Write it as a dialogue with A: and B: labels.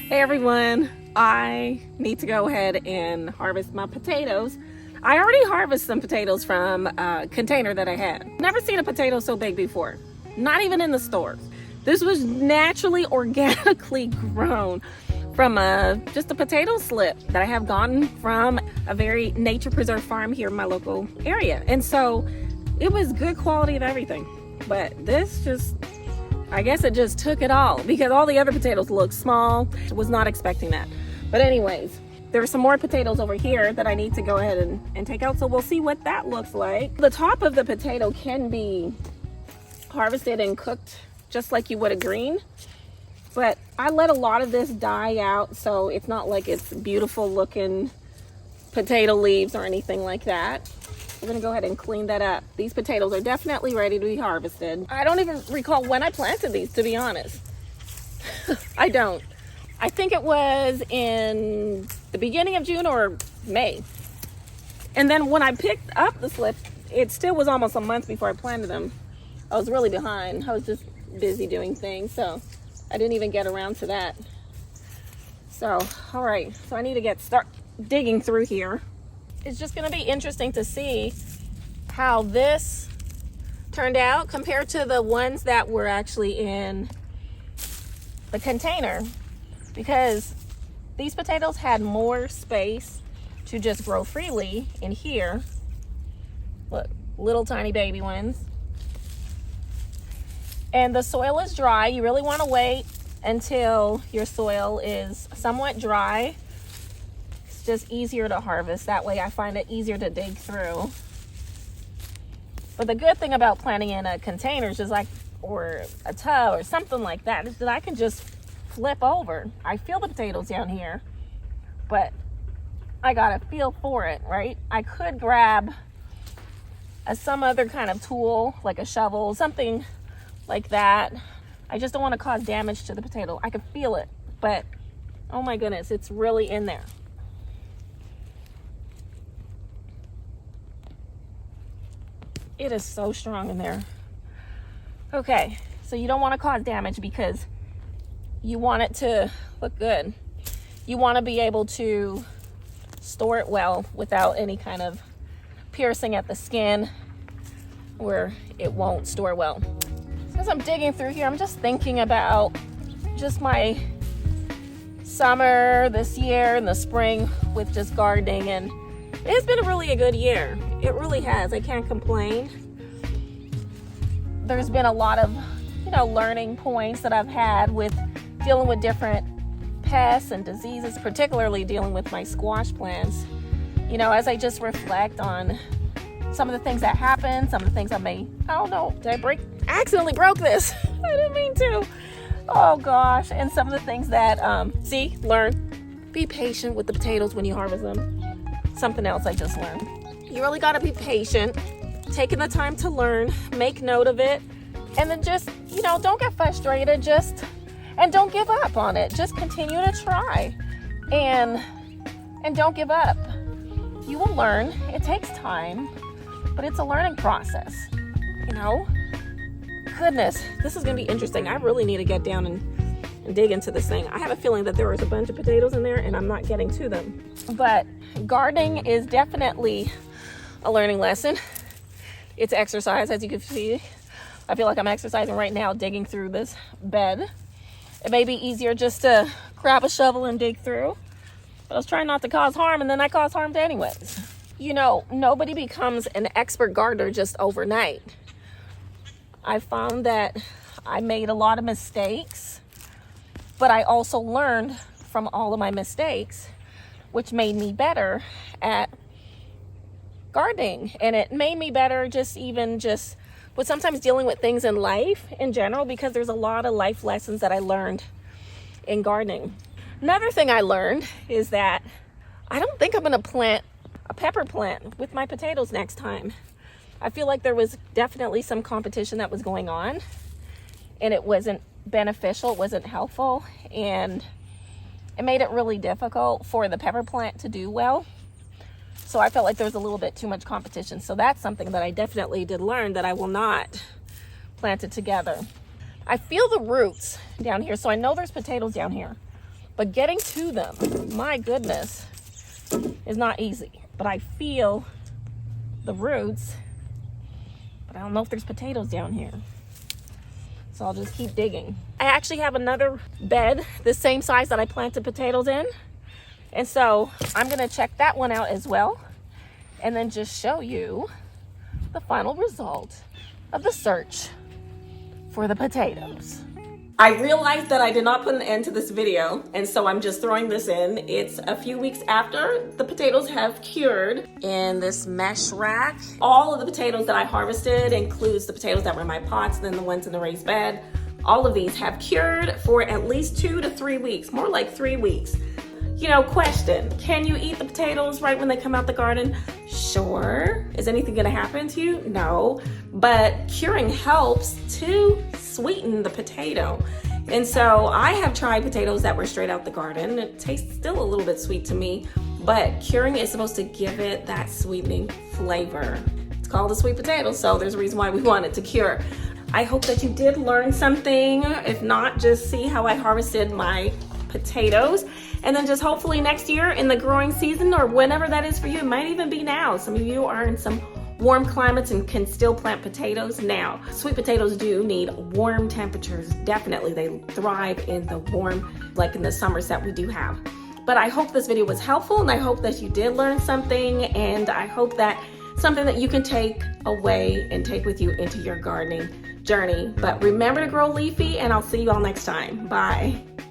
A: Hey everyone, I need to go ahead and harvest my potatoes. I already harvested some potatoes from a container that I had. Never seen a potato so big before, not even in the stores. This was naturally, organically grown from just a potato slip that I have gotten from a very nature preserve farm here in my local area. And so it was good quality of everything, but this just, I guess it just took it all because all the other potatoes look small. I was not expecting that. But anyways, there's some more potatoes over here that I need to go ahead and take out. So we'll see what that looks like. The top of the potato can be harvested and cooked just like you would a green. But I let a lot of this die out, so it's not like it's beautiful looking potato leaves or anything like that. We're gonna go ahead and clean that up. These potatoes are definitely ready to be harvested. I don't even recall when I planted these, to be honest. I don't. I think it was in the beginning of June or May. And then when I picked up the slip, it still was almost a month before I planted them. I was really behind. I was just busy doing things, so I didn't even get around to that. So, all right, so I need to start digging through here. It's just gonna be interesting to see how this turned out compared to the ones that were actually in the container, because these potatoes had more space to just grow freely in here. Look, little tiny baby ones. And the soil is dry. You really want to wait until your soil is somewhat dry. It's just easier to harvest. That way I find it easier to dig through. But the good thing about planting in a container is just like, or a tub or something like that, is that I can just flip over. I feel the potatoes down here, but I got a feel for it, right? I could grab some other kind of tool, like a shovel, something like that. I just don't want to cause damage to the potato. I can feel it, but oh my goodness, it's really in there. It is so strong in there. Okay, so you don't want to cause damage because you want it to look good. You want to be able to store it well without any kind of piercing at the skin where it won't store well. As I'm digging through here, I'm just thinking about just my summer this year and the spring with just gardening, and it's been a good year. It really has. I can't complain. There's been a lot of, learning points that I've had with dealing with different pests and diseases, particularly dealing with my squash plants. As I just reflect on some of the things that happened, some of the things accidentally broke this. I didn't mean to. Oh gosh. And some of the things that, learn. Be patient with the potatoes when you harvest them. Something else I just learned. You really got to be patient, taking the time to learn, make note of it, and then just, don't get frustrated, and don't give up on it. Just continue to try and don't give up. You will learn. It takes time, but it's a learning process. Goodness, this is going to be interesting. I really need to get down and dig into this thing. I have a feeling that there was a bunch of potatoes in there and I'm not getting to them. But gardening is definitely a learning lesson. It's exercise, as you can see. I feel like I'm exercising right now, digging through this bed. It may be easier just to grab a shovel and dig through, but I was trying not to cause harm, and then I caused harm anyways. Nobody becomes an expert gardener just overnight. I found that I made a lot of mistakes, but I also learned from all of my mistakes, which made me better at gardening. And it made me better just with sometimes dealing with things in life in general, because there's a lot of life lessons that I learned in gardening. Another thing I learned is that I don't think I'm going to plant a pepper plant with my potatoes next time. I feel like there was definitely some competition that was going on, and it wasn't beneficial, it wasn't helpful, and it made it really difficult for the pepper plant to do well. So I felt like there was a little bit too much competition. So that's something that I definitely did learn, that I will not plant it together. I feel the roots down here, so I know there's potatoes down here. But getting to them, my goodness, is not easy. But I feel the roots, but I don't know if there's potatoes down here. So I'll just keep digging. I actually have another bed the same size that I planted potatoes in. And so I'm gonna check that one out as well, and then just show you the final result of the search for the potatoes. I realized that I did not put an end to this video, and so I'm just throwing this in. It's a few weeks after the potatoes have cured in this mesh rack. All of the potatoes that I harvested includes the potatoes that were in my pots, then the ones in the raised bed. All of these have cured for at least 2 to 3 weeks, more like 3 weeks. You know, question, can you eat the potatoes right when they come out the garden? Sure. Is anything gonna happen to you? No. But curing helps to sweeten the potato. And so I have tried potatoes that were straight out the garden. It tastes still a little bit sweet to me, but curing is supposed to give it that sweetening flavor. It's called a sweet potato, so there's a reason why we want it to cure. I hope that you did learn something. If not, just see how I harvested my potatoes, and then just hopefully next year in the growing season, or whenever that is for you, it might even be now. Some of you are in some warm climates and can still plant potatoes now. Sweet potatoes do need warm temperatures. Definitely, they thrive in the warm, like in the summers that we do have. But I hope this video was helpful, and I hope that you did learn something, and I hope that something that you can take away and take with you into your gardening journey. But remember to grow leafy, and I'll see you all next time. Bye.